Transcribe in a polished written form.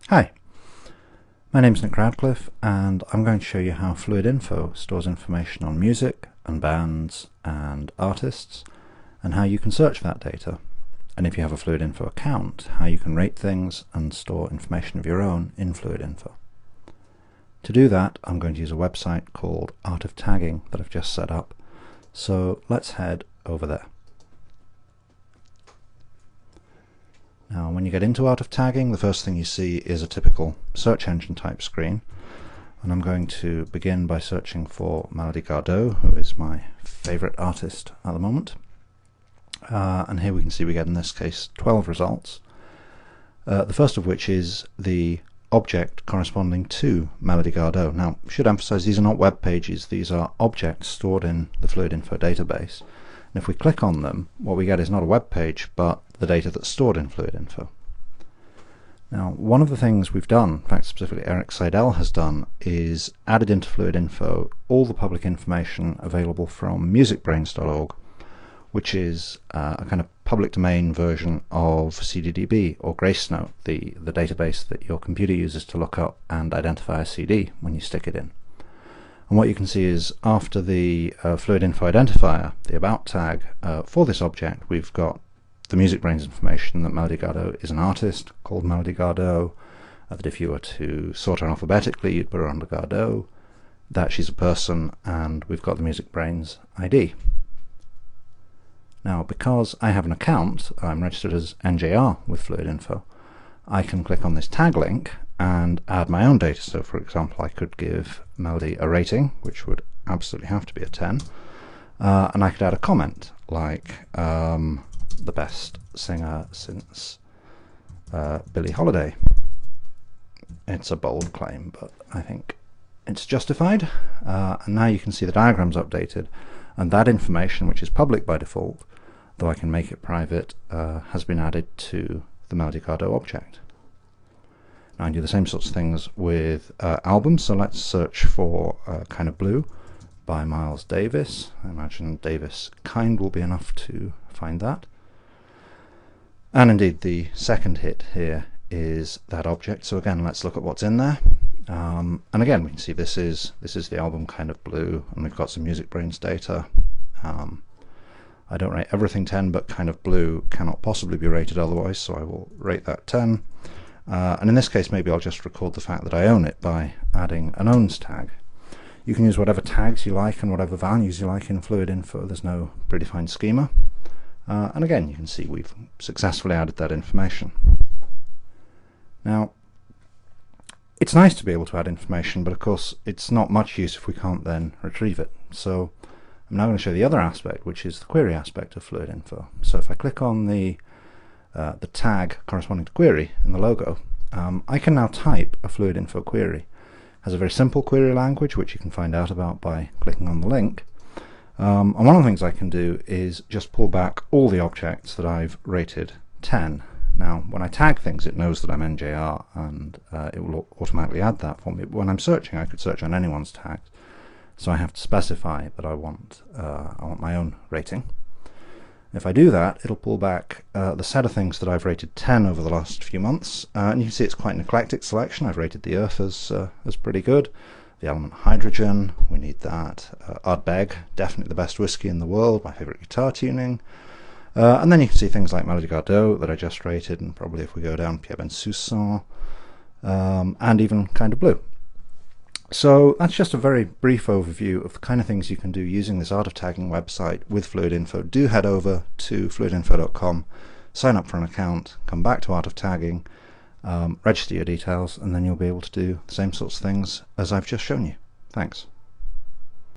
Hi, my name's Nick Radcliffe and I'm going to show you how Fluidinfo stores information on music and bands and artists and how you can search that data. And if you have a Fluidinfo account, how you can rate things and store information of your own in Fluidinfo. To do that, I'm going to use a website called Art of Tagging that I've just set up. So let's head over there. Now, when you get into Art of Tagging, the first thing you see is a typical search engine type screen. And I'm going to begin by searching for Melody Gardot, who is my favorite artist at the moment. And here we can see we get, in this case, 12 results. The first of which is the object corresponding to Melody Gardot. Now, I should emphasize these are not web pages, these are objects stored in the Fluidinfo database. And if we click on them, what we get is not a web page, but the data that's stored in Fluidinfo. Now, one of the things we've done, in fact specifically Eric Seidel has done, is added into Fluidinfo all the public information available from musicbrains.org, which is a kind of public domain version of CDDB or Gracenote, the database that your computer uses to look up and identify a CD when you stick it in. And what you can see is after the Fluidinfo identifier, the about tag for this object, we've got the MusicBrainz information that Melody Gardot is an artist called Melody Gardot, that if you were to sort her alphabetically you'd put her under Gardot, that she's a person, and we've got the MusicBrainz ID. Now, because I have an account, I'm registered as NJR with Fluidinfo, I can click on this tag link and add my own data. So for example, I could give Melody a rating, which would absolutely have to be a 10, and I could add a comment like the best singer since Billie Holiday. It's a bold claim, but I think it's justified. And now you can see the diagram's updated, and that information, which is public by default, though I can make it private, has been added to the Melody Gardot object. Now I do the same sorts of things with albums, so let's search for Kind of Blue by Miles Davis. I imagine Davis Kind will be enough to find that. And indeed the second hit here is that object, so again let's look at what's in there. And again we can see this is the album Kind of Blue, and we've got some MusicBrainz data. I don't rate everything 10, but Kind of Blue cannot possibly be rated otherwise, so I will rate that 10. And in this case maybe I'll just record the fact that I own it by adding an owns tag. You can use whatever tags you like and whatever values you like in Fluidinfo, there's no predefined schema. And again you can see we've successfully added that information. Now, it's nice to be able to add information, but of course it's not much use if we can't then retrieve it. So I'm now going to show the other aspect, which is the query aspect of Fluidinfo. So if I click on the tag corresponding to query in the logo, I can now type a Fluidinfo query. It has a very simple query language, which you can find out about by clicking on the link. And one of the things I can do is just pull back all the objects that I've rated 10. Now, when I tag things, it knows that I'm NJR, and it will automatically add that for me. But when I'm searching, I could search on anyone's tags. So I have to specify that I want my own rating. If I do that, it'll pull back the set of things that I've rated 10 over the last few months, and you can see it's quite an eclectic selection. I've rated the Earth as pretty good, the element hydrogen, we need that, Ardbeg, definitely the best whiskey in the world, my favourite guitar tuning, and then you can see things like Melody Gardot that I just rated, and probably if we go down, Pierre Bensoussan, and even Kind of Blue. So that's just a very brief overview of the kind of things you can do using this Art of Tagging website with Fluidinfo. Do head over to fluidinfo.com, sign up for an account, come back to Art of Tagging, register your details, and then you'll be able to do the same sorts of things as I've just shown you. Thanks.